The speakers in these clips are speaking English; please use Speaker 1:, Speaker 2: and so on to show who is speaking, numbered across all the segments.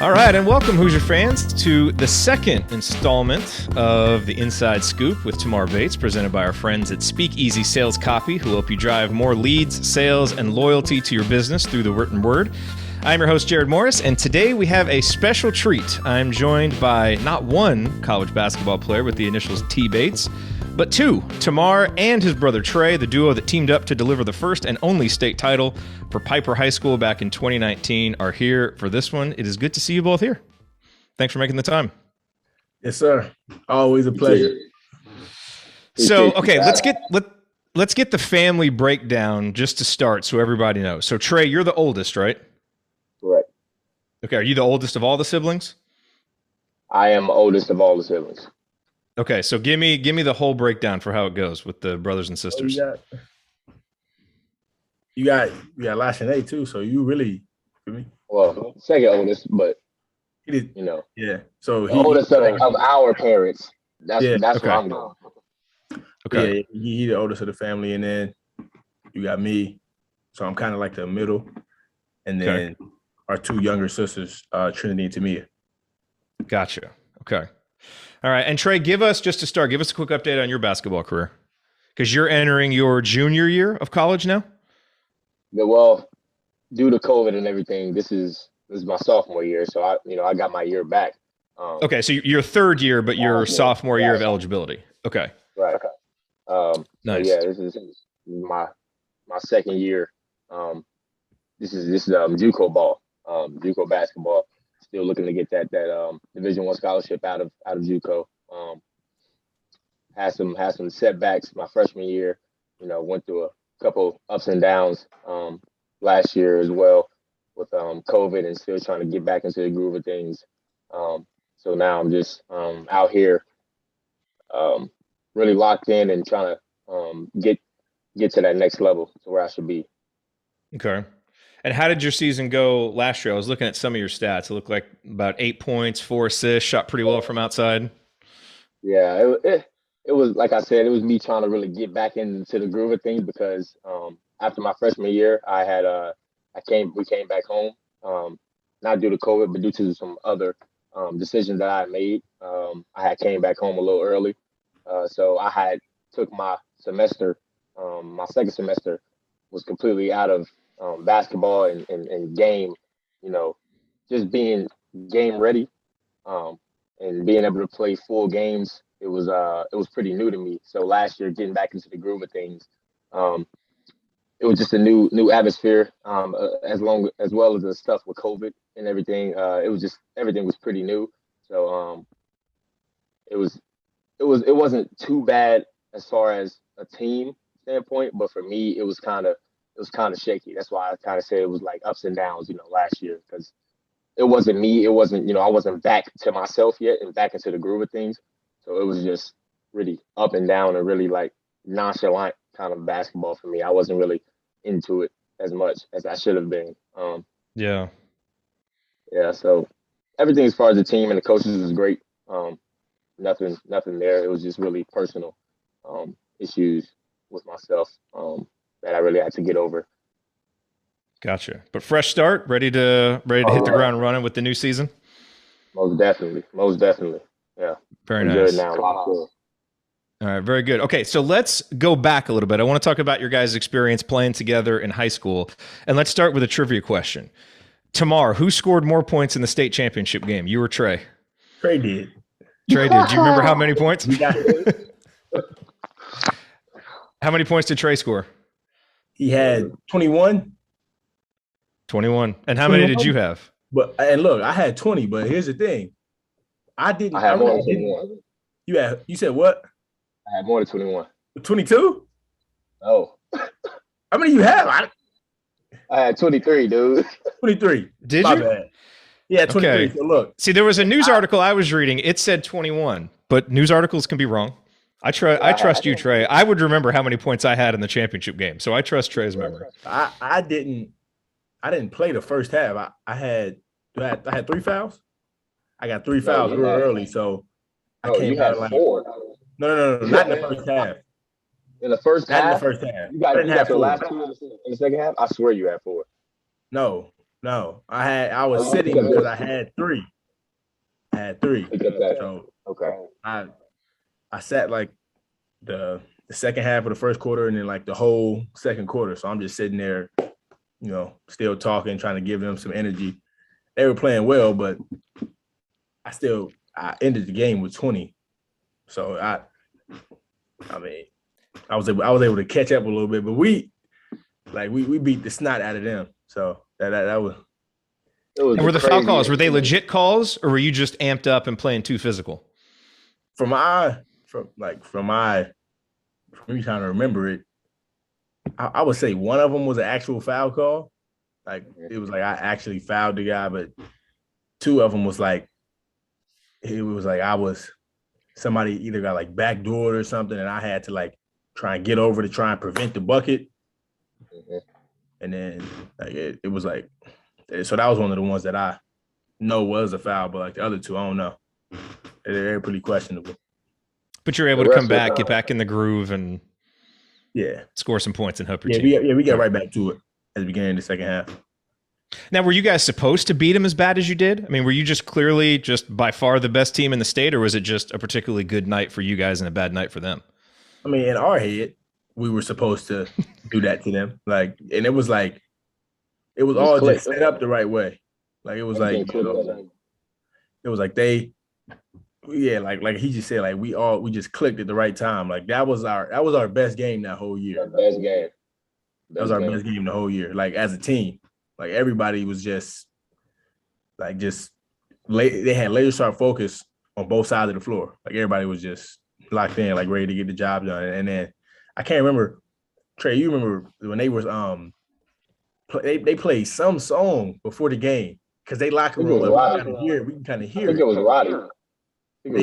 Speaker 1: All right, and welcome, Hoosier fans, to the second installment of the Inside Scoop with Tamar Bates, presented by our friends at Speakeasy Sales Copy, who help you drive more leads, sales, and loyalty to your business through the written word. I'm your host, Jared Morris, and today we have a special treat. I'm joined by not one college basketball player with the initials T. Bates, but two, Tamar and his brother Trey, the duo that teamed up to deliver the first and only state title for Piper High School back in 2019, are here for this one. It is good to see you both here. Thanks for making the time.
Speaker 2: Yes, sir. Always a pleasure.
Speaker 1: So, okay, let's get the family breakdown just to start so everybody knows. So, Trey, you're the oldest, right?
Speaker 3: Correct.
Speaker 1: Okay, are you the oldest of all the siblings?
Speaker 3: I am oldest of all the siblings.
Speaker 1: Okay, so give me the whole breakdown for how it goes with the brothers and sisters.
Speaker 2: You got Lash and A too, so you really,
Speaker 3: well, second oldest, but
Speaker 2: yeah. So
Speaker 3: the oldest of our parents. That's
Speaker 1: okay.
Speaker 3: what I'm doing.
Speaker 1: Okay.
Speaker 2: Yeah, he the oldest of the family, and then you got me, so I'm kind of like the middle, and then our two younger sisters, Trinity and Tamia.
Speaker 1: Gotcha. Okay. All right. And Trey, give us a quick update on your basketball career, because you're entering your junior year of college now.
Speaker 3: Yeah, well, due to COVID and everything, this is my sophomore year, so I got my year back.
Speaker 1: Okay, so you're third year, but your sophomore year of eligibility. Okay.
Speaker 3: Right.
Speaker 1: Nice.
Speaker 3: So yeah, this is my second year. This is JUCO ball, JUCO basketball. Still looking to get that Division I scholarship out of JUCO. Had some setbacks my freshman year. Went through a couple ups and downs last year as well with COVID, and still trying to get back into the groove of things. So now I'm just out here, really locked in and trying to get to that next level to where I should be.
Speaker 1: Okay. And how did your season go last year? I was looking at some of your stats. It looked like about 8 points, 4 assists, shot pretty well from outside.
Speaker 3: Yeah, it was, like I said, it was me trying to really get back into the groove of things, because after my freshman year, we came back home, not due to COVID, but due to some other decisions that I made. I had came back home a little early, so I had took my semester. My second semester was completely out of basketball and game, just being game ready, and being able to play full games. It was pretty new to me. So last year, getting back into the groove of things, it was just a new atmosphere. As well as the stuff with COVID and everything, everything was pretty new. So it wasn't too bad as far as a team standpoint, but for me, it was kind of shaky. That's why I kind of said it was like ups and downs, last year, because it wasn't me. It wasn't, I wasn't back to myself yet and back into the groove of things. So it was just really up and down and really like nonchalant kind of basketball for me. I wasn't really into it as much as I should have been.
Speaker 1: Yeah.
Speaker 3: So everything as far as the team and the coaches was great. Nothing there. It was just really personal issues with myself that I really had to get over.
Speaker 1: Gotcha. But fresh start, ready to hit the ground running with the new season?
Speaker 3: Most definitely. Yeah.
Speaker 1: Very nice.
Speaker 3: Good now.
Speaker 1: All right, very good. Okay, so let's go back a little bit. I want to talk about your guys' experience playing together in high school. And let's start with a trivia question. Tamar, who scored more points in the state championship game, you or Trey?
Speaker 2: Trey did.
Speaker 1: Trey did. Do you remember how many points?
Speaker 2: We got it.
Speaker 1: How many points did Trey score?
Speaker 2: He had 21.
Speaker 1: 21. And how many did you have?
Speaker 2: And look, I had 20, but here's the thing. I
Speaker 3: had more than 21.
Speaker 2: You said what?
Speaker 3: I had more than 21.
Speaker 2: 22?
Speaker 3: Oh.
Speaker 2: How many you have?
Speaker 3: I had 23, dude.
Speaker 2: 23.
Speaker 1: Did
Speaker 2: My
Speaker 1: you?
Speaker 2: bad. Yeah, 23.
Speaker 1: Okay.
Speaker 2: So look.
Speaker 1: See, there was a news article I was reading. It said 21, but news articles can be wrong. I trust you, Trey. I would remember how many points I had in the championship game, so I trust Trey's memory.
Speaker 2: I didn't play the first half. I had 3 fouls. I got 3 fouls real early, so I came out like 4. No, not in the first half.
Speaker 3: In the first half?
Speaker 2: Not in the first half.
Speaker 3: You got your last 2 in the second half? I swear you had 4.
Speaker 2: No. No, I was sitting because I had three. I had three. So
Speaker 3: okay.
Speaker 2: I sat like the second half of the first quarter and then like the whole second quarter. So I'm just sitting there, still talking, trying to give them some energy. They were playing well, but I ended the game with 20. So I mean, I was able to catch up a little bit, but we beat the snot out of them. So that was.
Speaker 1: And were the foul calls, were they legit calls, or were you just amped up and playing too physical?
Speaker 2: From me trying to remember it, I would say one of them was an actual foul call. Like it was like I actually fouled the guy, but two of them was like somebody either got like backdoored or something, and I had to like try and get over to try and prevent the bucket. Mm-hmm. And then like it was like, so that was one of the ones that I know was a foul, but like the other two, I don't know. They're pretty questionable.
Speaker 1: But you're able to come back, get back in the groove, and score some points and help your team.
Speaker 2: We got right back to it at the beginning of the second half.
Speaker 1: Now, were you guys supposed to beat them as bad as you did? I mean, were you just clearly just by far the best team in the state, or was it just a particularly good night for you guys and a bad night for them?
Speaker 2: I mean, in our head, we were supposed to do that to them. Like, and it was all just set up the right way. Like it was like, it was like like he just said, like we just clicked at the right time. Like that was our best game that whole year.
Speaker 3: Best game.
Speaker 2: That was our best game the whole year. Like as a team, like everybody was just they had laser sharp focus on both sides of the floor. Like everybody was just locked in, like ready to get the job done. And then I can't remember, Trey, you remember when they was they played some song before the game because they locker room we can kind of hear
Speaker 3: it. I think it was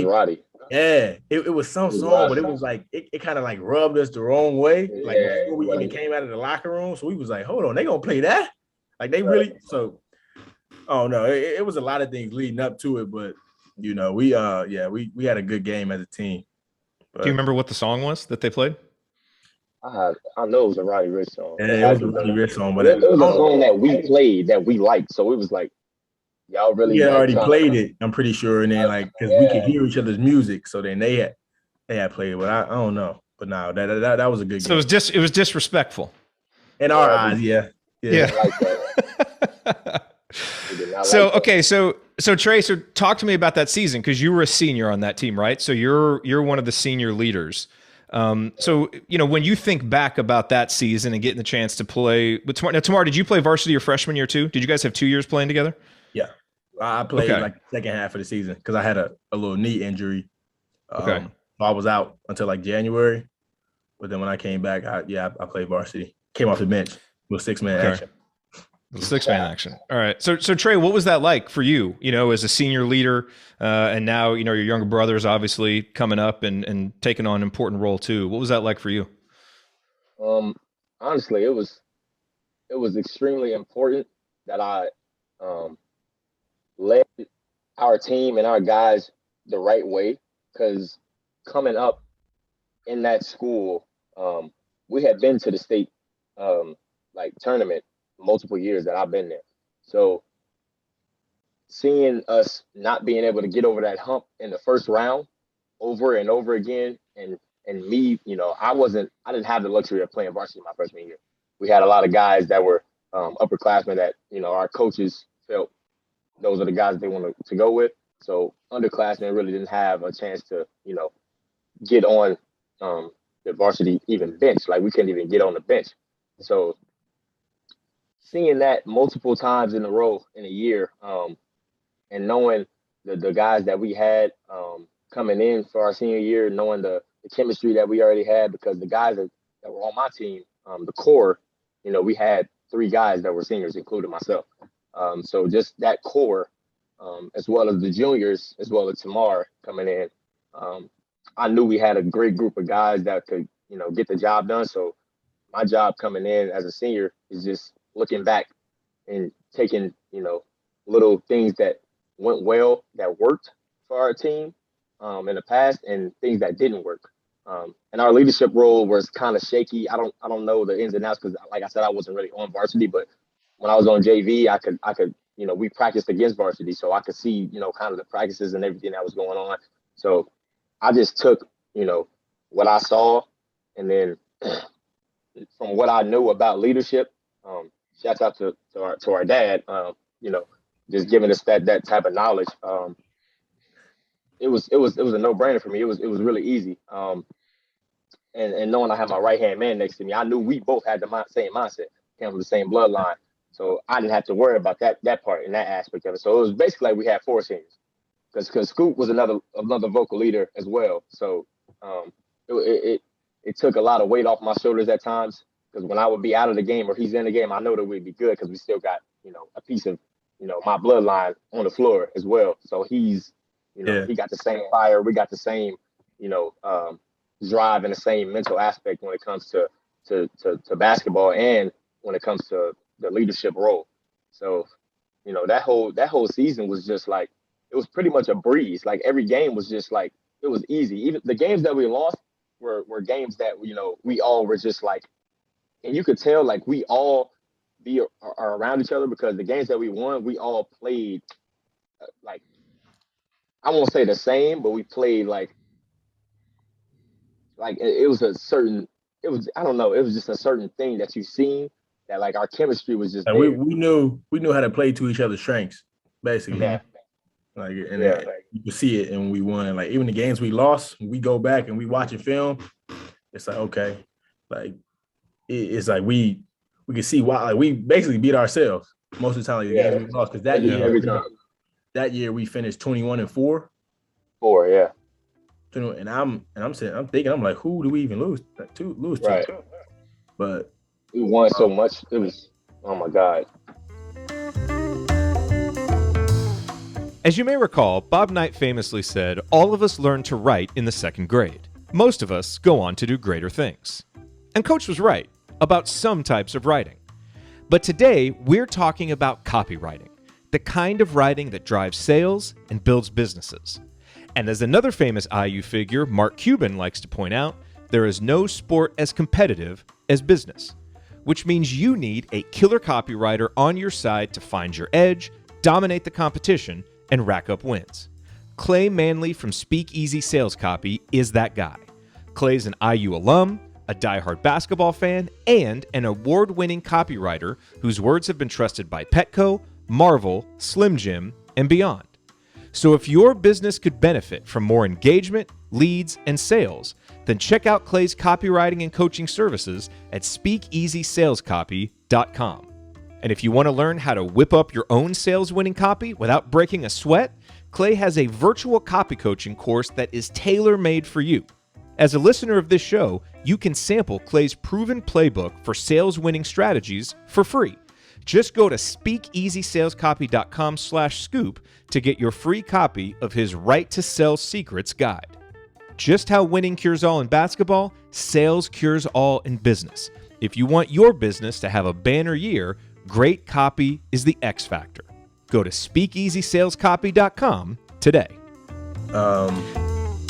Speaker 3: Roddy.
Speaker 2: Yeah, it was some song, but it was like it kind of like rubbed us the wrong way. Like before we even came out of the locker room, so we was like, hold on, they gonna play that? Like they really so. Oh no, it was a lot of things leading up to it, but we had a good game as a team. But,
Speaker 1: do you remember what the song was that they played?
Speaker 3: I know it was a Roddy Ricch song.
Speaker 2: Yeah, it was a Roddy Ricch song, but
Speaker 3: it was a song that we played that we liked, so it was like y'all really.
Speaker 2: We had already played it, I'm pretty sure, and then like because we could hear each other's music, so then they had played it, but I don't know. But no, that was a good game.
Speaker 1: So it was disrespectful
Speaker 2: in our eyes, yeah.
Speaker 1: So okay, so Trey, so talk to me about that season because you were a senior on that team, right? So you're one of the senior leaders. So when you think back about that season and getting the chance to play with Tamar, did you play varsity your freshman year too? Did you guys have 2 years playing together?
Speaker 2: Yeah, I played like the second half of the season because I had a little knee injury. So I was out until like January, but then when I came back, I played varsity. Came off the bench with 6-man action.
Speaker 1: 6-man action. All right. So Trey, what was that like for you, as a senior leader, and now, your younger brother is obviously coming up and taking on an important role too. What was that like for you?
Speaker 3: Honestly, it was extremely important that I led our team and our guys the right way, because coming up in that school, we had been to the state tournament multiple years that I've been there. So seeing us not being able to get over that hump in the first round over and over again, and me, I didn't have the luxury of playing varsity my freshman year. We had a lot of guys that were upperclassmen that, our coaches felt those are the guys they wanted to go with. So underclassmen really didn't have a chance to, get on the varsity even bench. Like we couldn't even get on the bench. So seeing that multiple times in a row in a year, and knowing the guys that we had coming in for our senior year, knowing the chemistry that we already had, because the guys that were on my team, the core, we had 3 guys that were seniors, including myself. So just that core, as well as the juniors, as well as Tamar coming in, I knew we had a great group of guys that could, get the job done. So my job coming in as a senior is just looking back and taking, little things that went well, that worked for our team in the past, and things that didn't work. And our leadership role was kind of shaky. I don't know the ins and outs because, like I said, I wasn't really on varsity, but when I was on JV, I could, we practiced against varsity, so I could see, kind of the practices and everything that was going on. So I just took, what I saw, and then from what I knew about leadership, shout out to our dad, just giving us that type of knowledge. It was a no-brainer for me. It was really easy. And knowing I had my right-hand man next to me, I knew we both had the same mindset, came from the same bloodline. So I didn't have to worry about that part and that aspect of it. So it was basically like we had four seniors, because Scoop was another vocal leader as well. So it took a lot of weight off my shoulders at times, because when I would be out of the game or he's in the game, I know that we'd be good because we still got, a piece of, my bloodline on the floor as well. So he's, he got the same fire. We got the same, drive and the same mental aspect when it comes to basketball and when it comes to the leadership role. So, that whole season was just like, it was pretty much a breeze. Like every game was just like, it was easy. Even the games that we lost were games that, we all were just like, and you could tell like we all are around each other, because the games that we won, we all played like, I won't say the same, but we played like it was I don't know, it was just a certain thing that you've seen that like our chemistry was just
Speaker 2: like we knew how to play to each other's strengths, basically.
Speaker 3: Yeah.
Speaker 2: Like, and you can see it, and we won. Like even the games we lost, we go back and we watch a film. It's like, okay, like it's like we can see why, like we basically beat ourselves most of the time. Like the games we lost, because that year we finished 21-4.
Speaker 3: Yeah.
Speaker 2: And I'm thinking, I'm like, who do we even lose to?
Speaker 3: Right.
Speaker 2: But
Speaker 3: we won so much. It was, oh my God.
Speaker 1: As you may recall, Bob Knight famously said, "All of us learn to write in the second grade. Most of us go on to do greater things." And Coach was right about some types of writing. But today, we're talking about copywriting, the kind of writing that drives sales and builds businesses. And as another famous IU figure, Mark Cuban, likes to point out, there is no sport as competitive as business, which means you need a killer copywriter on your side to find your edge, dominate the competition, and rack up wins. Clay Manley from Speakeasy Sales Copy is that guy. Clay's an IU alum, a diehard basketball fan, and an award-winning copywriter whose words have been trusted by Petco, Marvel, Slim Jim, and beyond. So if your business could benefit from more engagement, leads, and sales, then check out Clay's copywriting and coaching services at SpeakeasySalesCopy.com. And if you want to learn how to whip up your own sales-winning copy without breaking a sweat, Clay has a virtual copy coaching course that is tailor-made for you. As a listener of this show, you can sample Clay's proven playbook for sales-winning strategies for free. Just go to SpeakeasySalesCopy.com/scoop to get your free copy of his Right to Sell Secrets guide. Just how winning cures all in basketball, sales cures all in business. If you want your business to have a banner year, great copy is the X factor. Go to SpeakeasySalesCopy.com today.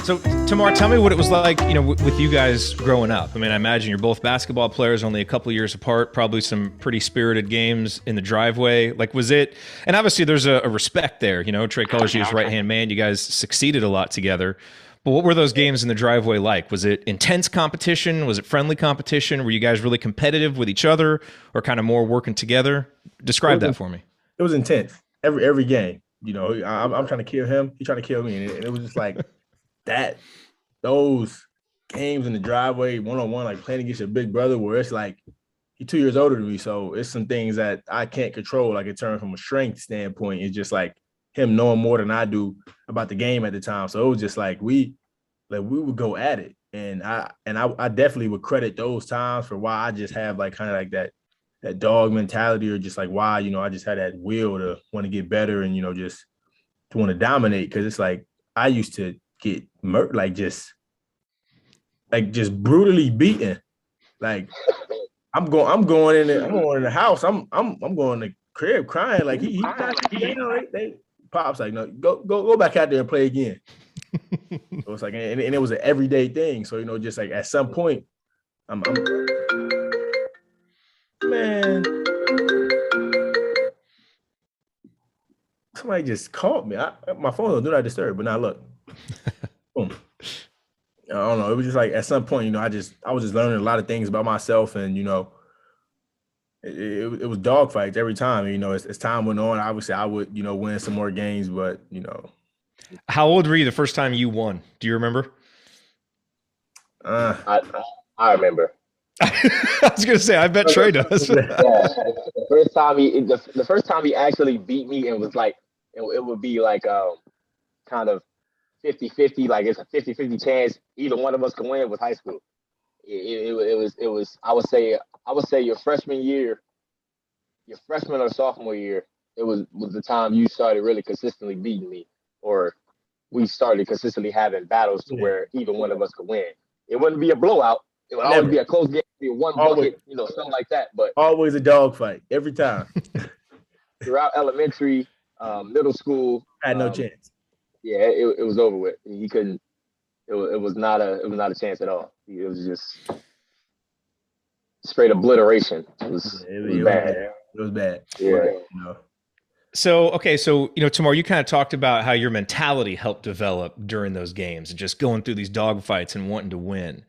Speaker 1: So, Tamar, tell me what it was like, with you guys growing up. I mean, I imagine you're both basketball players, only a couple of years apart, probably some pretty spirited games in the driveway. Like, was it, and obviously there's a respect there, Trey calls you his right-hand man. You guys succeeded a lot together. But what were those games in the driveway like? Was it intense competition? Was it friendly competition? Were you guys really competitive with each other, or kind of more working together? Describe that for me.
Speaker 2: It was intense. Every game, I'm trying to kill him. He's trying to kill me. And it was just like those games in the driveway, one-on-one, like playing against your big brother, where it's like, he's 2 years older than me. So it's some things that I can't control. Like in terms from a strength standpoint, it's just like him knowing more than I do about the game at the time. So it was just like we would go at it. And I definitely would credit those times for why I just have like kind of like that dog mentality, or just like why, I just had that will to want to get better and, just to want to dominate. Cause it's like I used to get just brutally beaten. Like I'm going in the house. I'm going to the crib crying. Like he they pops like, no, go back out there and play again. So it's like, and it was an everyday thing. So, just like at some point, man, somebody just called me. My phone will do not disturb, but now look. Boom. I don't know. It was just like at some point, you know, I was just learning a lot of things about myself, and you know, it was dogfights every time. You know, as time went on, obviously I would, you know, win some more games, but you know.
Speaker 1: How old were you the first time you won? Do you remember?
Speaker 3: I remember.
Speaker 1: I was gonna say, I bet Trey does.
Speaker 3: Yeah, the first time he actually beat me, and was like, it would be like kind of 50-50, like it's a 50-50 chance either one of us can win, with high school. It was I would say your freshman or sophomore year, it was the time you started really consistently beating me, or we started consistently having battles to where either one of us could win. It wouldn't be a blowout. It would always be a close game, be a one bucket, you know, something like that. But
Speaker 2: always a dogfight every time.
Speaker 3: Throughout elementary, middle school,
Speaker 2: had no chance.
Speaker 3: Yeah, it was over with. He couldn't. It was not a chance at all. It was just straight obliteration. It was bad.
Speaker 2: It was bad.
Speaker 3: Yeah.
Speaker 2: You know.
Speaker 1: So, okay. So, you know, Tamar, you kind of talked about how your mentality helped develop during those games and just going through these dogfights and wanting to win.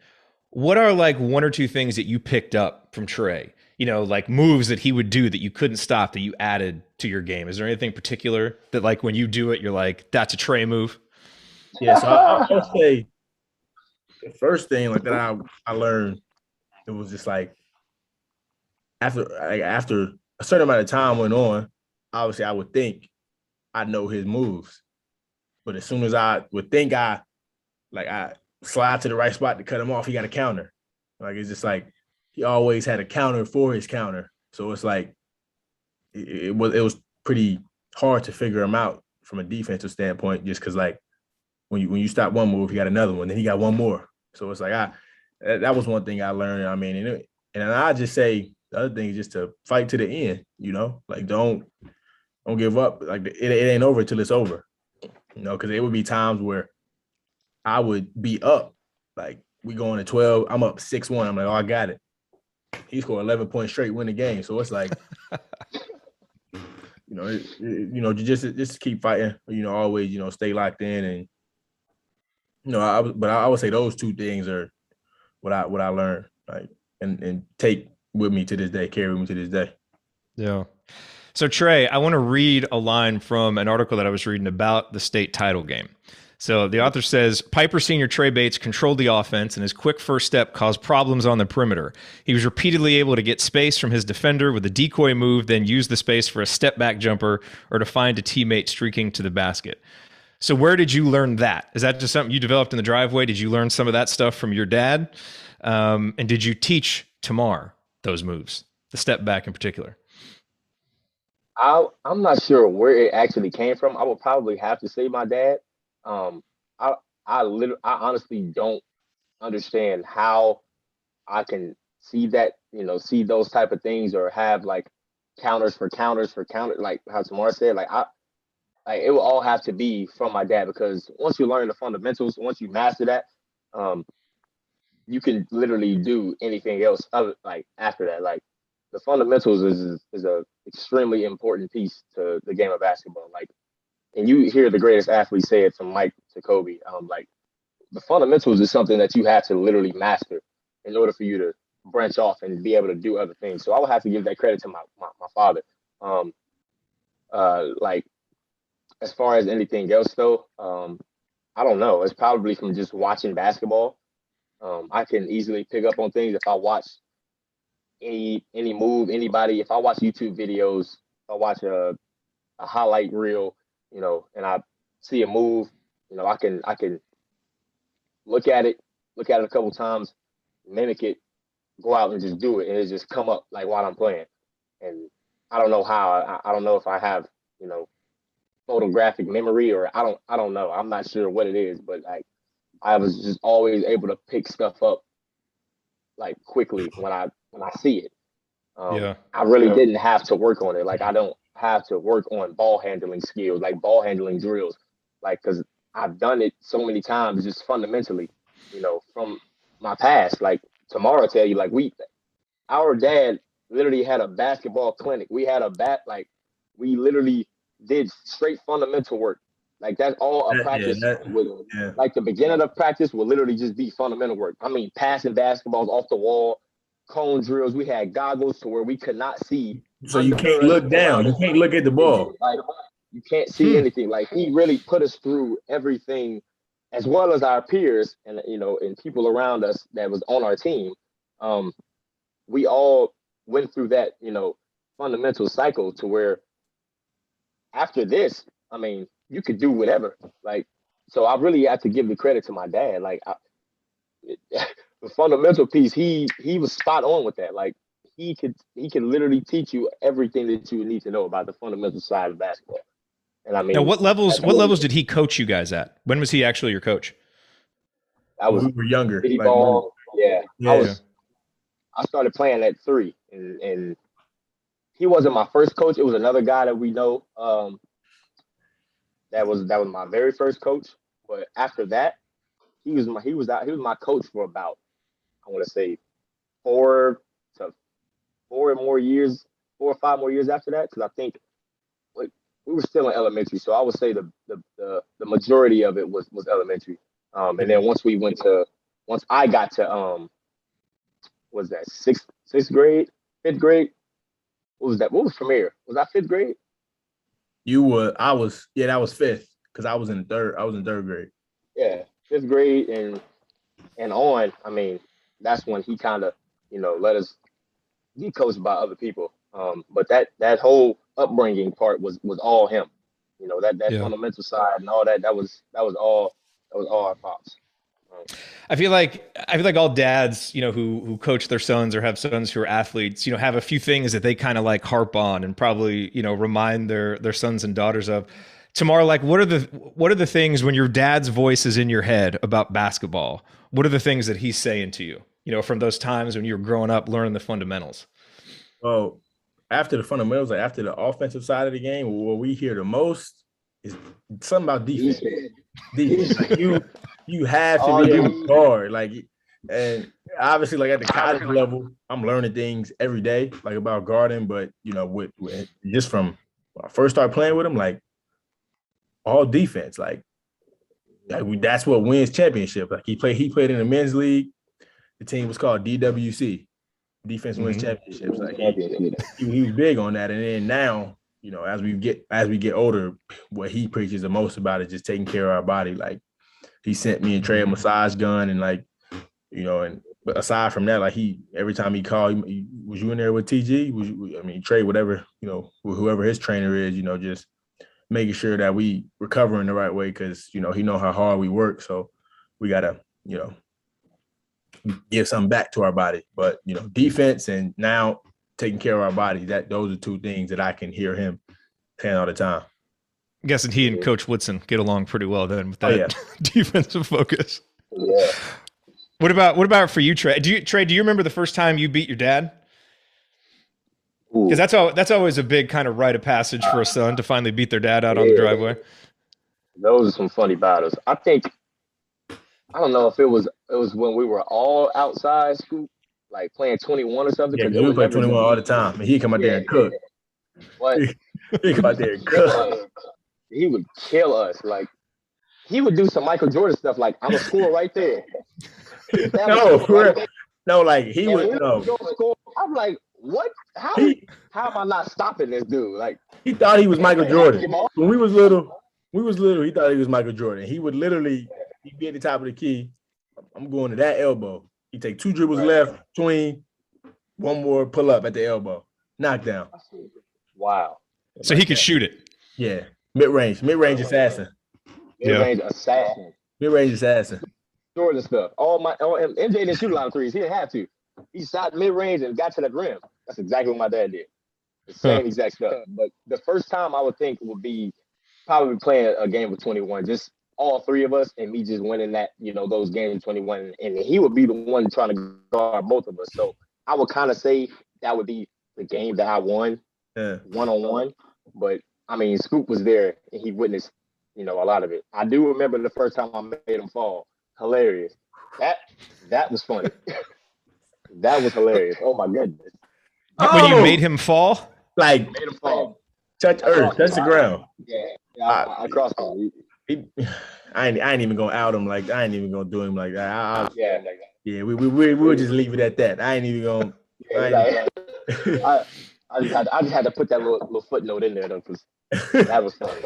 Speaker 1: What are like one or two things that you picked up from Trey? You know, like moves that he would do that you couldn't stop that you added to your game. Is there anything particular that like when you do it, you're like, that's a Trey move?
Speaker 2: Yeah. So I'll say the first thing like that I learned, it was just like after a certain amount of time went on, obviously I would think I know his moves. But as soon as I would think I slide to the right spot to cut him off, he got a counter. Like it's just like he always had a counter for his counter. So it's like it was pretty hard to figure him out from a defensive standpoint, just because like when you stop one move, he got another one, then he got one more. So it's like that was one thing I learned. I mean, and I just say the other thing is just to fight to the end. You know, like don't give up. Like it ain't over till it's over. You know, because there would be times where I would be up, like we going to 12. I'm up 6-1. I'm like, oh, I got it. He scored 11 points straight, win the game. So it's like, you know, just keep fighting. You know, always, you know, stay locked in, and you know, I would say those two things are what I learned, like, and take with me to this day, carry with me to this day.
Speaker 1: Yeah. So Trey, I want to read a line from an article that I was reading about the state title game. So the author says, Piper senior Trey Bates controlled the offense, and his quick first step caused problems on the perimeter. He was repeatedly able to get space from his defender with a decoy move, then use the space for a step back jumper or to find a teammate streaking to the basket. So where did you learn that? Is that just something you developed in the driveway? Did you learn some of that stuff from your dad? And did you teach Tamar those moves, the step back in particular?
Speaker 3: I'm not sure where it actually came from. I would probably have to say my dad. I honestly don't understand how I can see that, you know, see those type of things, or have like counters for counters, like how Tamar said. Like it will all have to be from my dad, because once you learn the fundamentals, once you master that, you can literally do anything else like after that. Like the fundamentals is a extremely important piece to the game of basketball. Like, and you hear the greatest athletes say it, from Mike to Kobe. Like the fundamentals is something that you have to literally master in order for you to branch off and be able to do other things. So I would have to give that credit to my father. Like as far as anything else though, I don't know. It's probably from just watching basketball. I can easily pick up on things if I watch any move, anybody. If I watch YouTube videos, if I watch a highlight reel, you know, and I see a move, you know, I can look at it a couple times, mimic it, go out and just do it, and it just come up like while I'm playing. And I don't know how. I don't know if I have, you know, photographic memory, or I don't know. I'm not sure what it is, but like I was just always able to pick stuff up like quickly when I see it. I really didn't have to work on it. Like I don't have to work on ball handling skills, like ball handling drills, like because I've done it so many times just fundamentally, you know, from my past. Like tomorrow, tell you, like our dad literally had a basketball clinic. We had we literally did straight fundamental work. Like that's all a practice. Like the beginning of practice will literally just be fundamental work. I mean, passing basketballs off the wall, cone drills. We had goggles to where we could not see.
Speaker 2: So you can't look down. You can't look at the ball.
Speaker 3: Like, you can't see anything. Like he really put us through everything, as well as our peers and and people around us that was on our team. We all went through that fundamental cycle to where after this, I mean, you could do whatever. Like, so I really have to give the credit to my dad. Like, the fundamental piece, he was spot on with that. Like, he could literally teach you everything that you would need to know about the fundamental side of basketball. And I mean,
Speaker 1: now what levels did he coach you guys at? When was he actually your coach?
Speaker 2: We were younger.
Speaker 3: Like, ball, yeah. I started playing at 3, and he wasn't my first coach. It was another guy that we know. That was my very first coach. But after that, he was my coach for about, I want to say 4 or 5 more years after that, because I think we were still in elementary. So I would say the majority of it was elementary. And then once I got to what was that, sixth grade, 5th grade? What was that? What was Premier? Was that 5th grade?
Speaker 2: That was 5th, because I was in 3rd grade.
Speaker 3: Yeah, 5th grade and on. I mean, that's when he kind of, let us be coached by other people. But that whole upbringing part was all him. That fundamental side and all that was all our pops.
Speaker 1: I feel like all dads, who coach their sons or have sons who are athletes, have a few things that they kind of like harp on and probably, remind their sons and daughters of. Tamar, like, what are the things when your dad's voice is in your head about basketball? What are the things that he's saying to you, from those times when you were growing up learning the fundamentals?
Speaker 2: Well, after the fundamentals, like after the offensive side of the game, what we hear the most is something about defense. Like you have to be able to guard. Like, and obviously, like at the college level, I'm learning things every day, like about guarding. But with just from when I first started playing with him, like all defense, like that's what wins championship. Like he played in the men's league. The team was called DWC, Defense Wins Championships. Like he was big on that. And then now, as we get older, what he preaches the most about is just taking care of our body. Like he sent me and Trey a massage gun, and like, but aside from that, like every time he called, was you in there with TG? Trey, whatever, whoever his trainer is, just making sure that we recover in the right way, because he know how hard we work. So we gotta, give something back to our body. But defense and now taking care of our body, those are 2 things that I can hear him saying all the time.
Speaker 1: I'm guessing he and Coach Woodson get along pretty well then with that defensive focus.
Speaker 3: Yeah.
Speaker 1: What about for you, Trey? Do you remember the first time you beat your dad? Because that's always a big kind of rite of passage for a son to finally beat their dad out on the driveway.
Speaker 3: Those are some funny battles. I think, I don't know if it was when we were all outside Scoop, like playing 21 or something.
Speaker 2: Yeah, we play 21 all the time, and he'd come out there and cook.
Speaker 3: What?
Speaker 2: He'd come out there and cook.
Speaker 3: He would kill us. Like, he would do some Michael Jordan stuff, like, I'm a score right there.
Speaker 2: No, like he would. No.
Speaker 3: I'm like, what? How am I not stopping this dude? Like,
Speaker 2: he thought he was Michael Jordan. When we was little, he thought he was Michael Jordan. He would literally, he'd be at the top of the key. I'm going to that elbow. He'd take 2 dribbles left, swing, 1 more pull up at the elbow, knockdown.
Speaker 3: Wow.
Speaker 1: So he could shoot it.
Speaker 2: Yeah, mid-range assassin.
Speaker 3: Mid-range assassin.
Speaker 2: Mid-range assassin.
Speaker 3: Jordan stuff. MJ didn't shoot a lot of threes. He didn't have to. He shot mid-range and got to the rim. That's exactly what my dad did. The same exact stuff. But the first time I would think would be probably playing a game of 21, just all 3 of us, and me just winning that, those games of 21. And he would be the one trying to guard both of us. So I would kind of say that would be the game that I won, one-on-one. But, Scoop was there, and he witnessed, a lot of it. I do remember the first time I made him fall. Hilarious. That was funny. That was hilarious. Oh, my goodness.
Speaker 1: When you made him fall?
Speaker 2: Like,
Speaker 3: made him fall.
Speaker 2: touch earth, touch the ground.
Speaker 3: I crossed him.
Speaker 2: I ain't even gonna out him like I ain't even gonna do him like that. We'll just leave it at that. I ain't even gonna.
Speaker 3: I just had to put that little footnote in there though, because that was funny.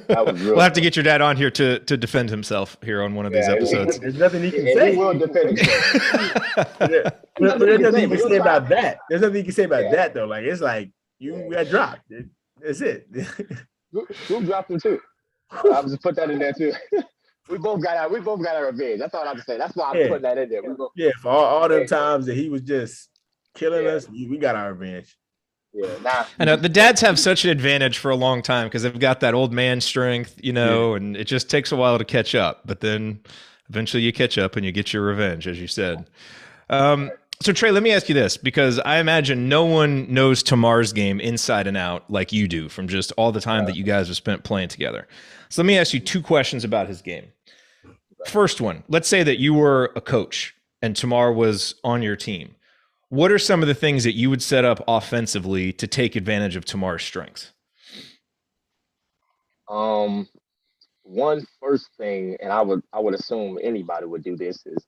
Speaker 3: That was real.
Speaker 1: We'll have to get your dad on here to defend himself here on one of these episodes.
Speaker 2: There's nothing he can say.
Speaker 3: He will defend himself.
Speaker 2: There's nothing you can say about that. There's nothing you can say about that though. Like it's like you got dropped. That's it.
Speaker 3: Who dropped him too? I'll just put that in there too. We both got our revenge. That's all I can say. That's why I'm putting that in there.
Speaker 2: For all them times that he was just killing us, we got our revenge.
Speaker 3: Yeah,
Speaker 1: I know the dads have such an advantage for a long time because they've got that old man strength, and it just takes a while to catch up. But then eventually you catch up and you get your revenge, as you said. So Trey, let me ask you this, because I imagine no one knows Tamar's game inside and out like you do from just all the time that you guys have spent playing together. So let me ask you 2 questions about his game. First one, let's say that you were a coach and Tamar was on your team. What are some of the things that you would set up offensively to take advantage of Tamar's strengths?
Speaker 3: One first thing, and I would assume anybody would do this, is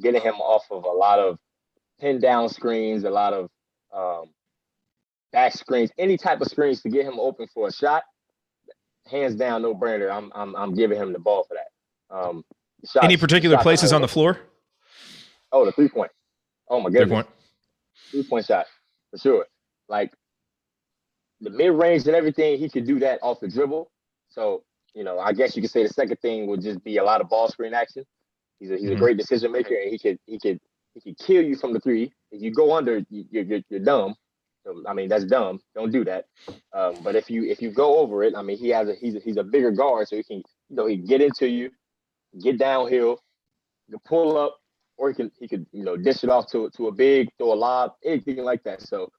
Speaker 3: getting him off of a lot of pin down screens, a lot of back screens, any type of screens to get him open for a shot. Hands down, no brainer. I'm giving him the ball for that.
Speaker 1: Any particular places on the floor?
Speaker 3: Oh, the 3-point. Oh my goodness. 3-point shot for sure. Like the mid range and everything, he could do that off the dribble. So I guess you could say the second thing would just be a lot of ball screen action. He's a great decision maker, and he could kill you from the 3. If you go under, you're dumb. I mean, that's dumb. Don't do that. But if you go over it, I mean, he's a bigger guard, so he can he can get into you, get downhill, he can pull up, or he could dish it off to a big, throw a lob, anything like that. So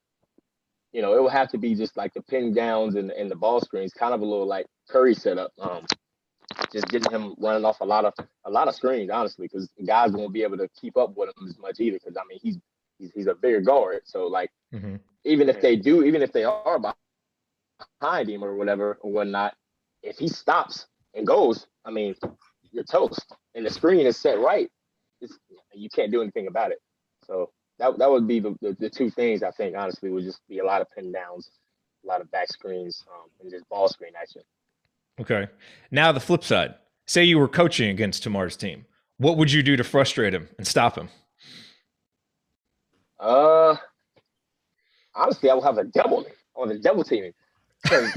Speaker 3: it will have to be just like the pin downs and the ball screens, kind of a little like Curry setup. Just getting him running off a lot of screens, honestly, because guys won't be able to keep up with him as much either. Because I mean, he's a bigger guard, so like even if they are behind him or whatever or whatnot, if he stops and goes, I mean, you're toast, and the screen is set right. You can't do anything about it. So that would be the 2 things I think, honestly, would just be a lot of pin downs, a lot of back screens, and just ball screen action.
Speaker 1: Okay. Now the flip side. Say you were coaching against Tamar's team. What would you do to frustrate him and stop him?
Speaker 3: Honestly, I would have a double on the double teaming. You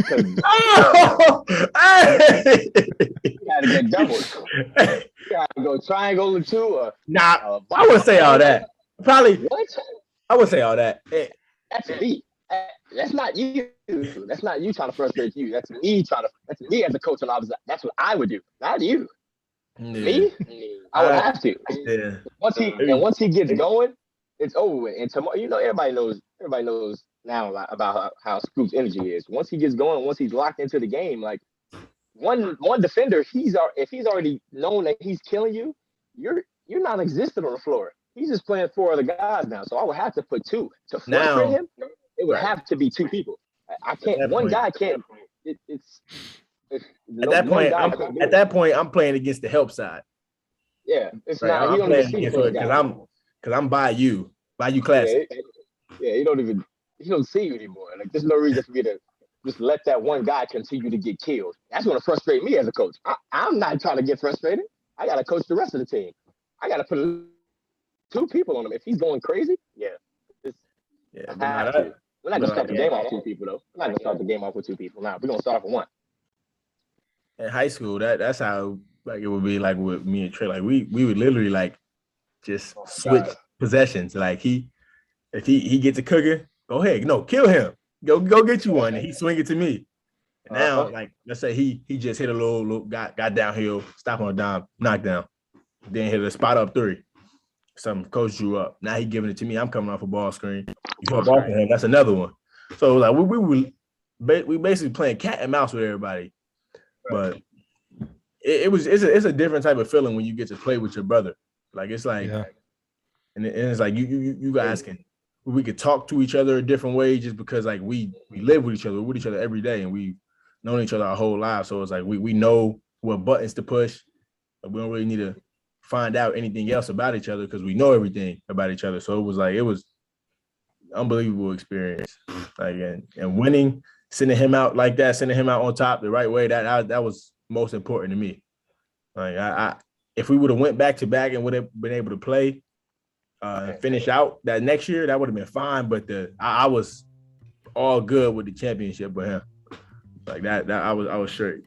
Speaker 3: gotta get doubled. You gotta go triangle or 2. Or,
Speaker 2: I wouldn't say all that. Probably.
Speaker 3: What?
Speaker 2: I wouldn't say all that.
Speaker 3: That's me. That's not you. That's not you trying to frustrate you. That's me as a coach. And that's what I would do, not you. Me? I would have to.
Speaker 2: Yeah.
Speaker 3: Once he gets going, it's over with. And tomorrow, everybody knows now about how Scoop's energy is. Once he gets going, once he's locked into the game, like one defender, if he's already known that he's killing you, you're non-existent on the floor. He's just playing 4 other guys now. So I would have to put 2 to frustrate him. It would have to be 2 people. I can't. One guy can't. At
Speaker 2: that point, I'm playing against the help side.
Speaker 3: Yeah, it's
Speaker 2: right.
Speaker 3: not.
Speaker 2: I'm playing against it because I'm by you classic.
Speaker 3: Yeah, he don't see you anymore. Like there's no reason for me to just let that one guy continue to get killed. That's going to frustrate me as a coach. I'm not trying to get frustrated. I got to coach the rest of the team. I got to put 2 people on him. If he's going crazy, we're not going to start the game off 2 people, though. We're not going to start the game off with 2 people. Now, we're going to start off with 1.
Speaker 2: In high school, that's how like it would be like with me and Trey. Like we would literally like just switch possessions. Like if he gets a cooker, go ahead. No, kill him. Go get you one. And he swing it to me. And now, like, let's say he just hit a little got downhill, stop on a dime, knockdown. Then hit a spot up 3. Some coach drew up. Now he giving it to me. I'm coming off a ball screen. You come off of him. That's another one. So like we basically playing cat and mouse with everybody. But it's a different type of feeling when you get to play with your brother. Like it's like, and it's like you guys can we could talk to each other a different way just because like we live with each other, we're with each other every day, and we've known each other our whole lives. So it's like we know what buttons to push. We don't really need to find out anything else about each other because we know everything about each other. So it was unbelievable experience. Like and winning, sending him out like that, sending him out on top the right way, that was most important to me. Like I if we would have went back to back and would have been able to play and finish out that next year, that would have been fine. But I was all good with the championship with him. Like that I was straight.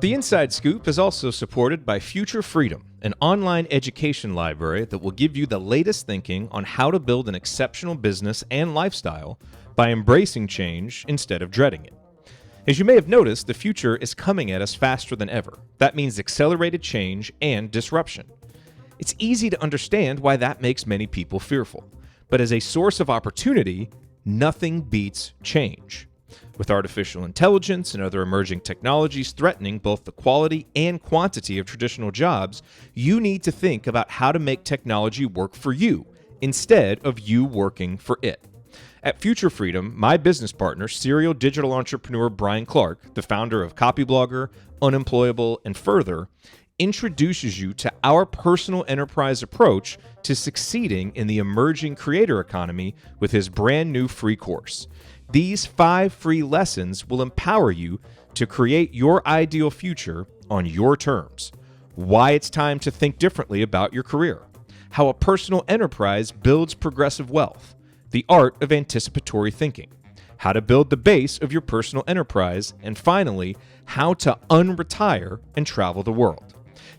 Speaker 1: The Inside Scoop is also supported by Future Freedom, an online education library that will give you the latest thinking on how to build an exceptional business and lifestyle by embracing change instead of dreading it. As you may have noticed, the future is coming at us faster than ever. That means accelerated change and disruption. It's easy to understand why that makes many people fearful. But as a source of opportunity, nothing beats change. With artificial intelligence and other emerging technologies threatening both the quality and quantity of traditional jobs, you need to think about how to make technology work for you instead of you working for it. At Future Freedom, my business partner, serial digital entrepreneur Brian Clark, the founder of Copyblogger, Unemployable, and Further, introduces you to our personal enterprise approach to succeeding in the emerging creator economy with his brand new free course. These 5 free lessons will empower you to create your ideal future on your terms. Why it's time to think differently about your career. How a personal enterprise builds progressive wealth. The art of anticipatory thinking. How to build the base of your personal enterprise. And finally, how to unretire and travel the world.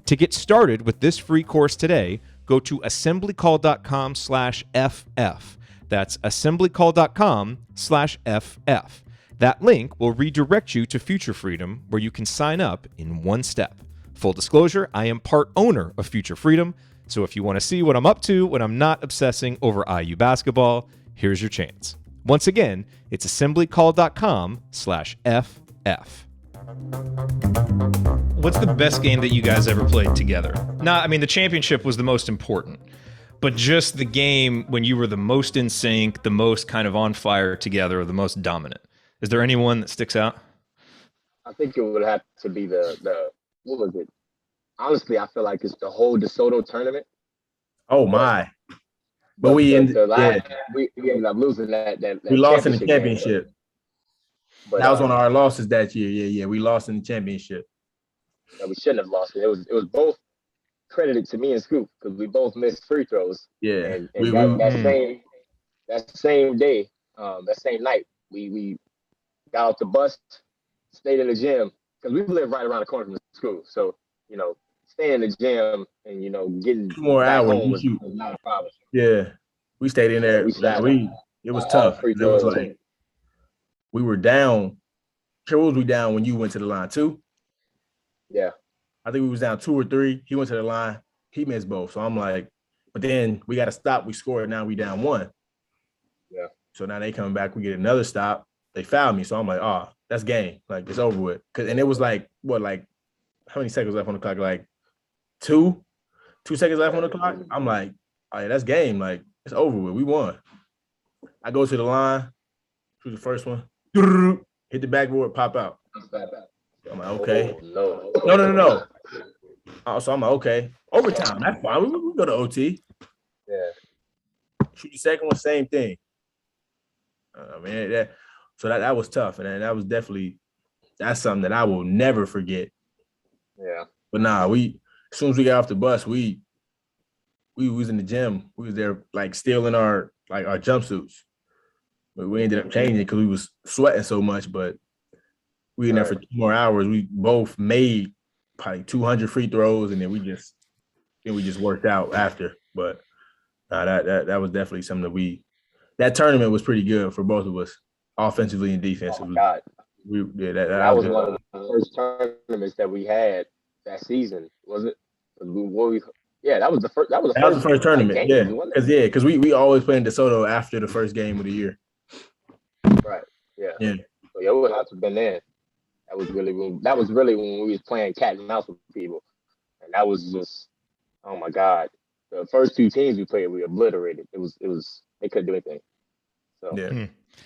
Speaker 1: To get started with this free course today, go to assemblycall.com/FF. That's assemblycall.com/FF. That link will redirect you to Future Freedom, where you can sign up in one step. Full disclosure, I am part owner of Future Freedom, so if you want to see what I'm up to when I'm not obsessing over IU basketball, here's your chance. Once again, it's assemblycall.com/FF. What's the best game that you guys ever played together? I mean, the championship was the most important. But just the game when you were the most in sync, the most kind of on fire together, or the most dominant. Is there anyone that sticks out?
Speaker 3: I think it would have to be the what was it? Honestly, I feel like it's the whole DeSoto tournament.
Speaker 2: Oh my! But we ended up
Speaker 3: losing that
Speaker 2: we lost in the championship.
Speaker 3: But
Speaker 2: that was one of our losses that year. Yeah, we lost in the championship.
Speaker 3: No, we shouldn't have lost it. It was both credited to me and Scoop because we both missed free throws.
Speaker 2: Yeah,
Speaker 3: and that same day, that same night, we got off the bus, stayed in the gym because we live right around the corner from the school. So staying in the gym and getting
Speaker 2: 2 more hours
Speaker 3: home was not a problem.
Speaker 2: Yeah, we stayed in there. It was tough. It was like we were down. What was we down when you went to the line? 2?
Speaker 3: Yeah.
Speaker 2: I think we was down 2 or 3. He went to the line. He missed both. So I'm like, but then we got to stop. We scored. Now we down 1.
Speaker 3: Yeah.
Speaker 2: So now they coming back. We get another stop. They fouled me. So I'm like, oh, that's game. Like, it's over with. And it was like, how many seconds left on the clock? Like 2 seconds left on the clock. I'm like, oh, yeah, that's game. Like, it's over with. We won. I go to the line. Who's the first one? Hit the backboard, pop out. I'm like, okay.
Speaker 3: No.
Speaker 2: So I'm like, okay. Overtime, that's fine. We go to OT.
Speaker 3: Yeah.
Speaker 2: Shoot the second one, same thing. That was tough. And that's something that I will never forget.
Speaker 3: Yeah.
Speaker 2: But as soon as we got off the bus, we was in the gym. We was there like still in our jumpsuits. But we ended up changing because we was sweating so much, but we in there for 2 more hours. We both made probably 200 free throws, and then we just worked out after. But that was definitely something that tournament was pretty good for both of us, offensively and defensively.
Speaker 3: Oh God.
Speaker 2: That
Speaker 3: was one of the first tournaments that we had that season, was it? That was the first. That was the
Speaker 2: first tournament. Because we always play in DeSoto after the first game of the year.
Speaker 3: Right. Yeah.
Speaker 2: Yeah.
Speaker 3: So it would have to have been there. That was really when we was playing cat and mouse with people, and that was just, oh my God. the first two teams we played, we obliterated. It was they couldn't do anything. So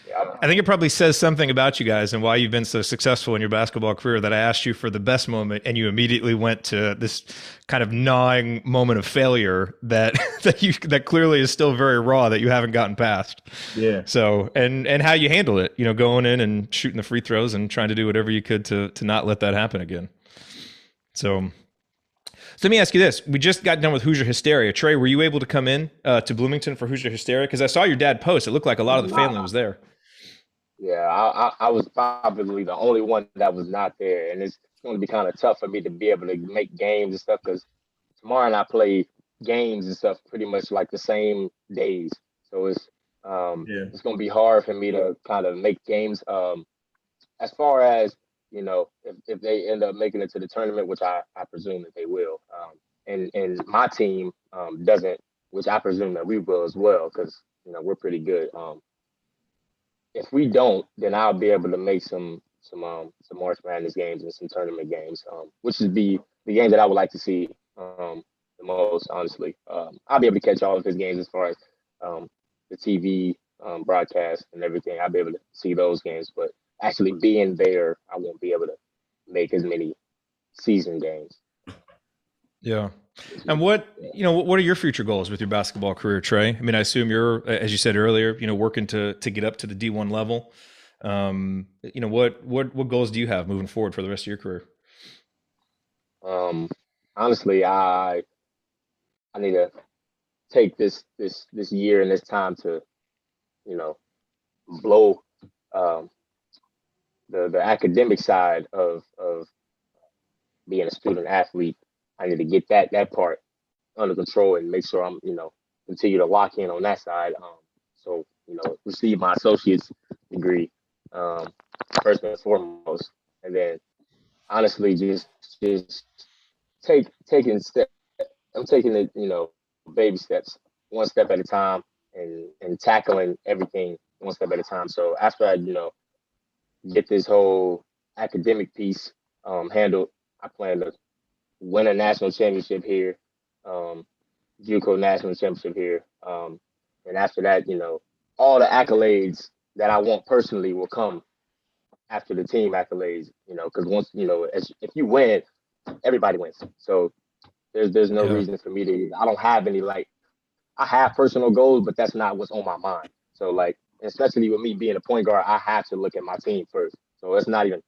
Speaker 2: Yeah.
Speaker 1: I think it probably says something about you guys and why you've been so successful in your basketball career that I asked you for the best moment and you immediately went to this kind of gnawing moment of failure that that clearly is still very raw that you haven't gotten past.
Speaker 2: Yeah.
Speaker 1: So and how you handle it, going in and shooting the free throws and trying to do whatever you could to not let that happen again. So let me ask you this. We just got done with Hoosier Hysteria. Trey, were you able to come in to Bloomington for Hoosier Hysteria? Because I saw your dad post. It looked like a lot of the family was there.
Speaker 3: Yeah, I was probably the only one that was not there. And it's going to be kind of tough for me to be able to make games and stuff because Tamar and I play games and stuff pretty much like the same days. So it's going to be hard for me to kind of make games. As far as, if they end up making it to the tournament, which I presume that they will, and my team doesn't, which I presume that we will as well, because we're pretty good. If we don't, then I'll be able to make some March Madness games and some tournament games, which would be the game that I would like to see the most. Honestly, I'll be able to catch all of his games as far as the TV broadcast and everything. I'll be able to see those games, but actually being there, I won't be able to make as many season games.
Speaker 1: Yeah. And what are your future goals with your basketball career, Trey? I mean, I assume you're, as you said earlier, working to get up to the D1 level. What goals do you have moving forward for the rest of your career?
Speaker 3: Honestly, I need to take this year and this time to, blow the academic side of being a student athlete. I need to get that part under control and make sure I'm, continue to lock in on that side. So, receive my associate's degree first and foremost, and then honestly just taking steps. I'm taking it, baby steps, one step at a time, and tackling everything one step at a time. So after I, get this whole academic piece handled, I plan to win a national championship here, JUCO national championship here, and after that, all the accolades that I want personally will come after the team accolades. Because once if you win, everybody wins. So there's no reason for me to. I don't have any I have personal goals, but that's not what's on my mind. So especially with me being a point guard, I have to look at my team first. So it's not even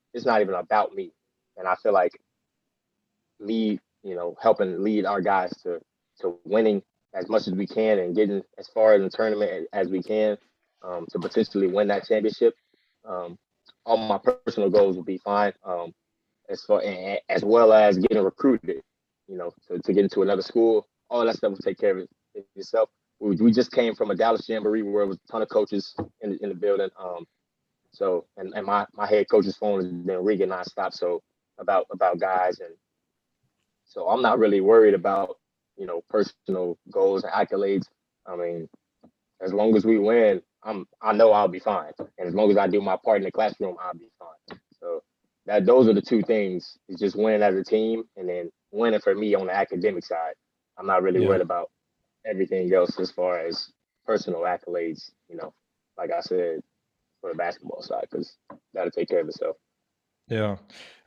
Speaker 3: about me. And I feel like me, helping lead our guys to winning as much as we can and getting as far in the tournament as we can to potentially win that championship. All my personal goals will be fine. As well as getting recruited, to get into another school. All that stuff will take care of it itself. We just came from a Dallas Jamboree where there was a ton of coaches in the building. So my head coach's phone has been ringing nonstop. So about guys, and so I'm not really worried about personal goals and accolades. I mean, as long as we win, I know I'll be fine, and as long as I do my part in the classroom, I'll be fine. So those are the two things: is just winning as a team, and then winning for me on the academic side. I'm not really worried about everything else as far as personal accolades. Like I said, for the basketball side, because that'll take care of itself.
Speaker 1: Yeah.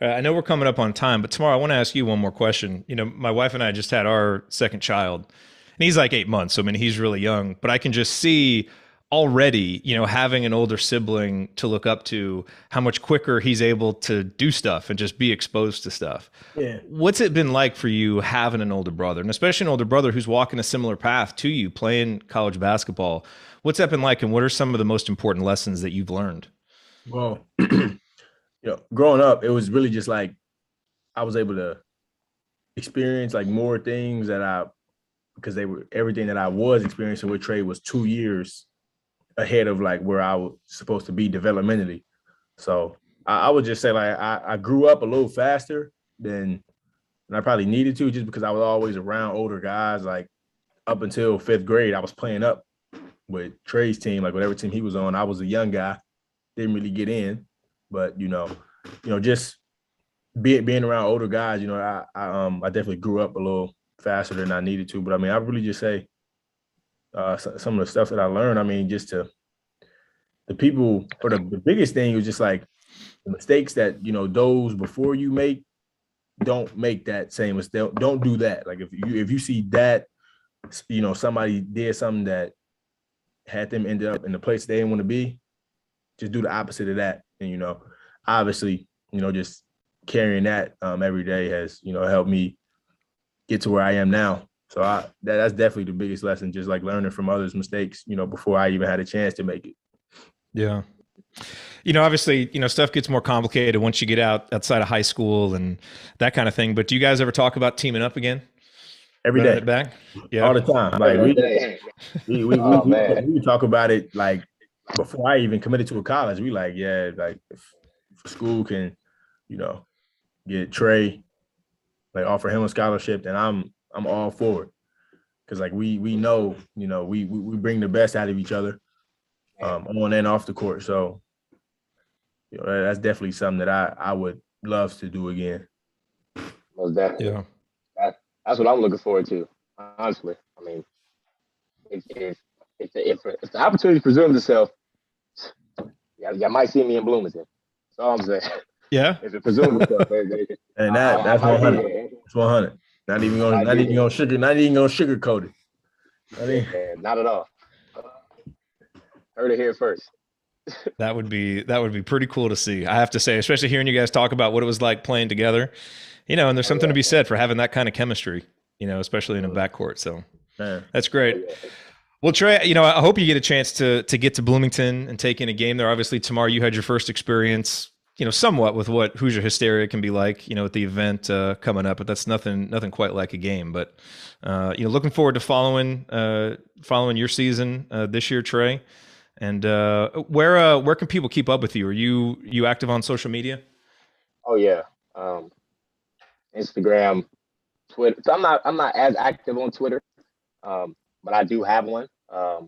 Speaker 1: I know we're coming up on time, but tomorrow I want to ask you one more question. My wife and I just had our second child, and he's like 8 months. So, I mean, he's really young, but I can just see already, having an older sibling to look up to, how much quicker he's able to do stuff and just be exposed to stuff.
Speaker 2: Yeah.
Speaker 1: What's it been like for you having an older brother, and especially an older brother who's walking a similar path to you, playing college basketball? What's that been like, and what are some of the most important lessons that you've learned?
Speaker 2: Well, growing up, it was really just I was able to experience more things because they were everything that I was experiencing with Trey was 2 years ahead of where I was supposed to be developmentally. So I would just say I grew up a little faster than I probably needed to, just because I was always around older guys. Up until 5th grade, I was playing up with Trey's team, whatever team he was on. I was a young guy, didn't really get in, but just being around older guys, I definitely grew up a little faster than I needed to. But I mean, I really just say some of the stuff that I learned. I mean, just to the people, or the biggest thing was just like the mistakes that, you know, those before you make, don't make that same mistake. Don't do that. Like if you see that, you know, somebody did something that had them end up in the place they didn't want to be, just do the opposite of that. And, you know, obviously, you know, just carrying that every day has, you know, helped me get to where I am now. So that's definitely the biggest lesson, just like learning from others' mistakes, you know, before I even had a chance to make it.
Speaker 1: Yeah. You know, obviously, you know, stuff gets more complicated once you get outside of high school and that kind of thing. But do you guys ever talk about teaming up again?
Speaker 2: Every day.
Speaker 1: It back? Yeah.
Speaker 2: All the time. Like we talk about it like before I even committed to a college. We like, yeah, like if school can, you know, get Trey, like offer him a scholarship, then I'm all for it. Cause like we know, you know, we bring the best out of each other on and off the court. So, you know, that's definitely something that I would love to do again.
Speaker 3: Most definitely.
Speaker 1: Yeah.
Speaker 3: That's what I'm looking forward to, honestly. I mean, if the opportunity presents itself, you might see me in Bloomington. That's all I'm saying.
Speaker 1: Yeah.
Speaker 3: If it presumes itself,
Speaker 2: and that's 100. That's 100. Not even gonna sugarcoat it.
Speaker 3: Not at all. Heard it here first.
Speaker 1: That would be pretty cool to see. I have to say, especially hearing you guys talk about what it was like playing together, you know, and there's something to be said for having that kind of chemistry, you know, especially in a backcourt. So that's great. Well, Trey, you know, I hope you get a chance to get to Bloomington and take in a game there. Obviously, Tamar, you had your first experience, you know, somewhat with what Hoosier Hysteria can be like, you know, at the event coming up, but that's nothing quite like a game. But, you know, looking forward to following your season this year, Trey. And where can people keep up with you? Are you active on social media?
Speaker 3: Oh yeah, Instagram, Twitter. So I'm not as active on Twitter, but I do have one. And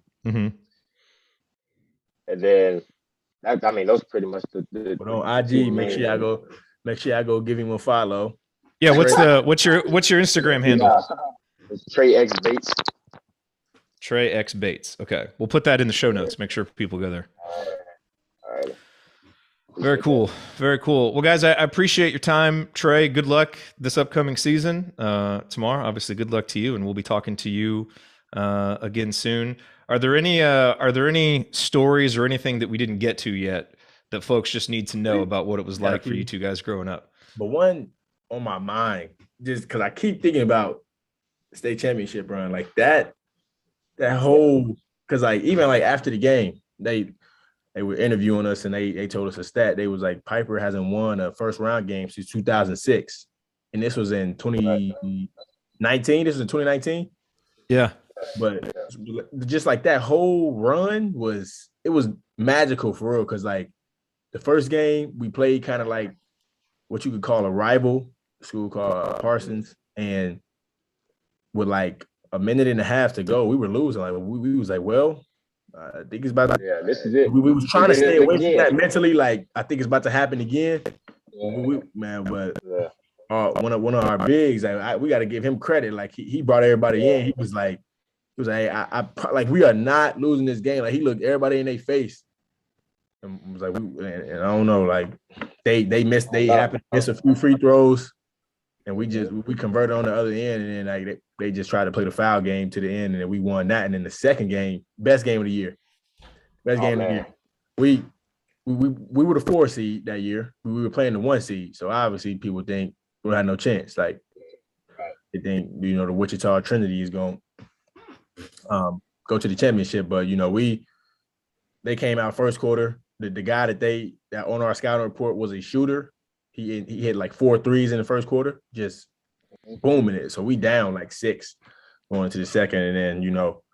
Speaker 3: then those are pretty much the
Speaker 2: but on IG, make sure I go give him a follow.
Speaker 1: Yeah, what's your Instagram handle?
Speaker 3: It's Trey X Bates.
Speaker 1: Trey X Bates. Okay. We'll put that in the show notes. Make sure people go there.
Speaker 3: All right.
Speaker 1: Very cool. Very cool. Well, guys, I appreciate your time. Trey, good luck this upcoming season. Tomorrow, obviously, good luck to you, and we'll be talking to you again soon. Are there any stories or anything that we didn't get to yet that folks just need to know about what it was like for you two guys growing up?
Speaker 2: But one on my mind, just because I keep thinking about the state championship run, like that whole, because like even like after the game, they were interviewing us and they told us a stat. They was like, Piper hasn't won a first round game since 2006, and this was in 2019. This was in 2019.
Speaker 1: Yeah,
Speaker 2: but just like that whole run was magical for real. Because like the first game we played kind of like what you could call a rival school called Parsons, and with like a minute and a half to go, we were losing. Like we was like, well, I think it's about to,
Speaker 3: yeah, this is it.
Speaker 2: We was trying to stay away from that mentally. Like I think it's about to happen again. But one of our bigs, like we got to give him credit. Like he brought everybody in. He was like, I like we are not losing this game. Like he looked everybody in their face and was like, and I don't know, like they happened to miss a few free throws. And we converted on the other end, and then like they just tried to play the foul game to the end, and then we won that. And then the second game, best game of the year. We were the 4 seed that year. We were playing the 1 seed, so obviously people think we had no chance. Like they think, you know, the Wichita Trinity is going to go to the championship, but you know they came out first quarter. The guy that on our scouting report was a shooter. He hit like 4 threes in the first quarter, just booming it. So we down like 6 going to the second. And then, you know,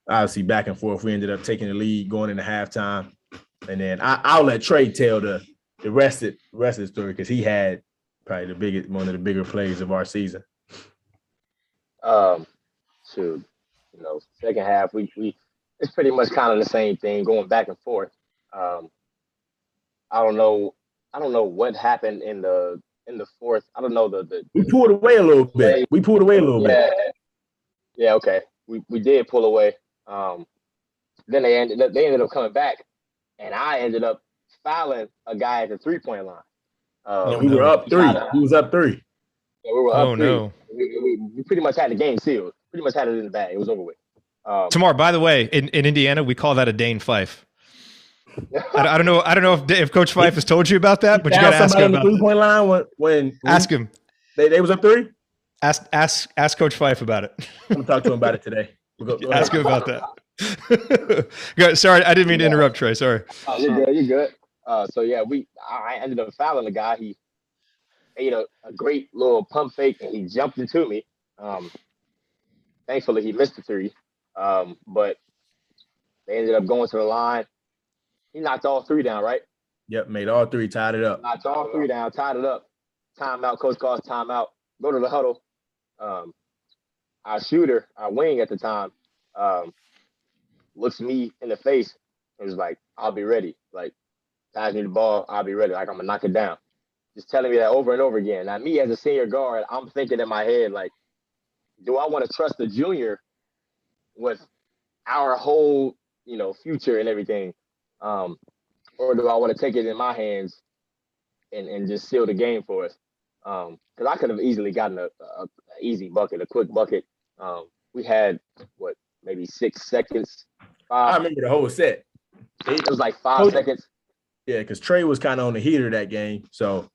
Speaker 2: obviously back and forth, we ended up taking the lead going into halftime. And then I'll let Trey tell the rest of the story because he had probably one of the bigger plays of our season.
Speaker 3: You know, second half, we it's pretty much kind of the same thing going back and forth. I don't know what happened in the fourth. I don't know the
Speaker 2: we pulled away a little bit.
Speaker 3: Yeah, okay. We did pull away. Then they ended up coming back, and I ended up fouling a guy at the 3-point line.
Speaker 2: And we were up 3. He was up 3.
Speaker 3: Yeah, we were up 3.
Speaker 1: No.
Speaker 3: We pretty much had the game sealed. Pretty much had it in the bag. It was over with.
Speaker 1: Tamar, by the way, in Indiana, we call that a Dane Fife. I don't know if Coach Fife has told you about that, but you got to ask him about
Speaker 2: the 3-point line when
Speaker 1: ask him.
Speaker 2: They was up 3.
Speaker 1: Ask Coach Fife about it.
Speaker 2: I'm gonna talk to him about it today. Go
Speaker 1: ask him about that. Sorry, I didn't mean to interrupt, Trey. Sorry.
Speaker 3: Oh, you're good. So yeah, I ended up fouling the guy. He made a great little pump fake, and he jumped into me. Thankfully, he missed the 3. But they ended up going to the line. He knocked all 3 down, right?
Speaker 2: Yep, made all 3, tied it up.
Speaker 3: Knocked all 3 down, tied it up. Timeout, coach calls timeout. Go to the huddle. Our shooter, our wing at the time, looks me in the face and was like, "I'll be ready." Like, pass me the ball, I'll be ready. Like, I'm gonna knock it down. Just telling me that over and over again. Now, me as a senior guard, I'm thinking in my head, like, do I want to trust the junior with our whole, future and everything? Or do I want to take it in my hands and just seal the game for us? Because I could have easily gotten a easy bucket, a quick bucket. We had, maybe 6 seconds.
Speaker 2: I remember the whole set.
Speaker 3: It was like 5 seconds.
Speaker 2: Yeah, because Trey was kind of on the heater that game. So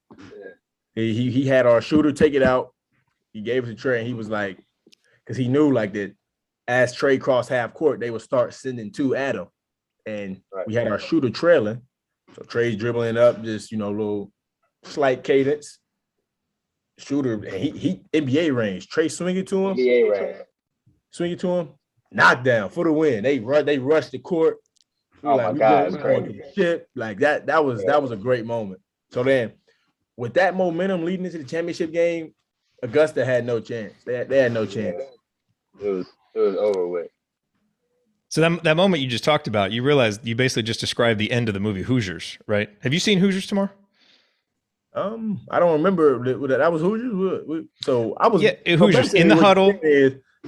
Speaker 2: he had our shooter take it out. He gave it to Trey, and he was like, because he knew like that as Trey crossed half court, they would start sending 2 at him. And we had our shooter trailing. So Trey's dribbling up, just, little slight cadence. Shooter, he NBA range. Trey swing it to him.
Speaker 3: NBA range.
Speaker 2: Swing it to him. Knockdown for the win. They rushed the court.
Speaker 3: Oh my God, it's crazy.
Speaker 2: Shit. Like that was a great moment. So then with that momentum leading into the championship game, Augusta had no chance. They had no chance.
Speaker 3: It was over with.
Speaker 1: So that moment you just talked about, you realized you basically just described the end of the movie Hoosiers, right? Have you seen Hoosiers, Tamar?
Speaker 2: I don't remember that was Hoosiers. So I was
Speaker 1: Hoosiers in the huddle.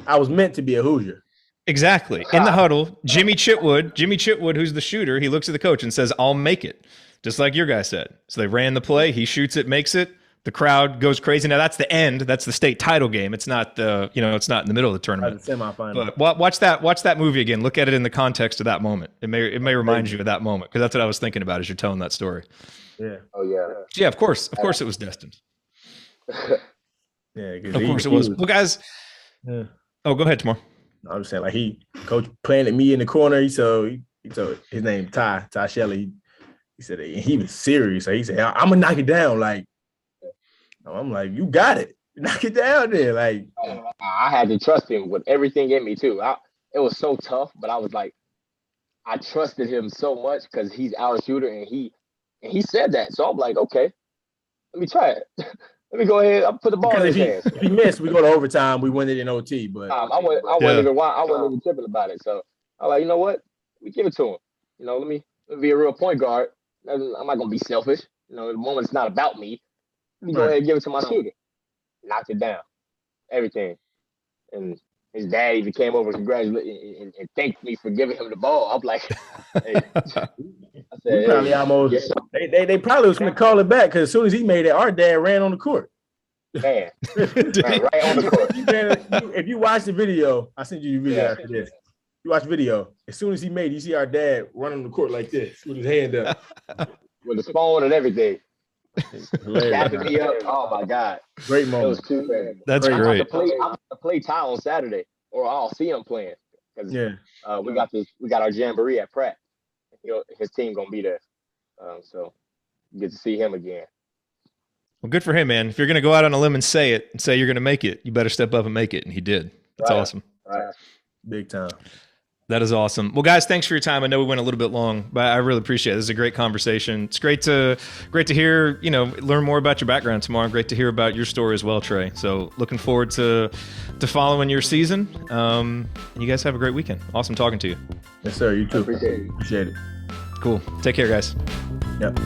Speaker 2: I was meant to be a Hoosier.
Speaker 1: Exactly. In the huddle, Jimmy Chitwood, who's the shooter, he looks at the coach and says, "I'll make it," just like your guy said. So they ran the play. He shoots it, makes it. The crowd goes crazy. Now that's the end. That's the state title game. It's not it's not in the middle of the tournament.
Speaker 2: The semifinal.
Speaker 1: But watch that movie again. Look at it in the context of that moment. It may remind you of that moment, because that's what I was thinking about as you're telling that story.
Speaker 2: Yeah.
Speaker 3: Oh yeah.
Speaker 1: Yeah. Of course it was destined.
Speaker 2: Yeah.
Speaker 1: Of course it was. Well, guys.
Speaker 2: Yeah.
Speaker 1: Oh, go ahead, Tamar.
Speaker 2: I'm just saying, like coach planted me in the corner. He told his name Ty Shelley. He said he was serious. So he said, "I'm gonna knock it down." Like, I'm like, "You got it. Knock it down there." Like,
Speaker 3: I had to trust him with everything in me too. It was so tough, but I was like, I trusted him so much because he's our shooter, and he said that. So I'm like, okay, let me try it. Let me go ahead. I'll put the ball in his hands.
Speaker 2: If he missed, we go to overtime. We win it in OT. But
Speaker 3: I wasn't even tripping about it. So I'm like, you know what? Let me give it to him. Let me be a real point guard. I'm not gonna be selfish. The moment's not about me. Let me go ahead and give it to my shooter. Knocked it down. Everything. And his dad even came over and congratulated and thanked me for giving him the ball. I'm like, hey. I said,
Speaker 2: probably almost. They probably was going to call it back, because as soon as he made it, our dad ran on the court.
Speaker 3: Man, ran right on the court.
Speaker 2: If you watch the video, I'll send you the video after this. You watch the video. As soon as he made it, you see our dad running on the court like this with his hand up,
Speaker 3: with the phone and everything.
Speaker 2: Hilarious.
Speaker 3: Me up. Oh my God,
Speaker 2: great moment.
Speaker 1: That's great.
Speaker 3: I'm going to play Ty on Saturday, or I'll see him playing. We got our jamboree at Pratt. His team gonna be there, so you get to see him again.
Speaker 1: Well, good for him, man. If you're gonna go out on a limb and say you're gonna make it, you better step up and make it, and he did. That's awesome.
Speaker 3: Right,
Speaker 2: big time.
Speaker 1: That is awesome. Well, guys, thanks for your time. I know we went a little bit long, but I really appreciate it. This is a great conversation. It's great to hear, learn more about your background tomorrow. Great to hear about your story as well, Trey. So looking forward to following your season. And you guys have a great weekend. Awesome talking to you.
Speaker 2: Yes, sir. You too.
Speaker 3: Appreciate it.
Speaker 2: Appreciate it.
Speaker 1: Cool. Take care, guys.
Speaker 2: Yep.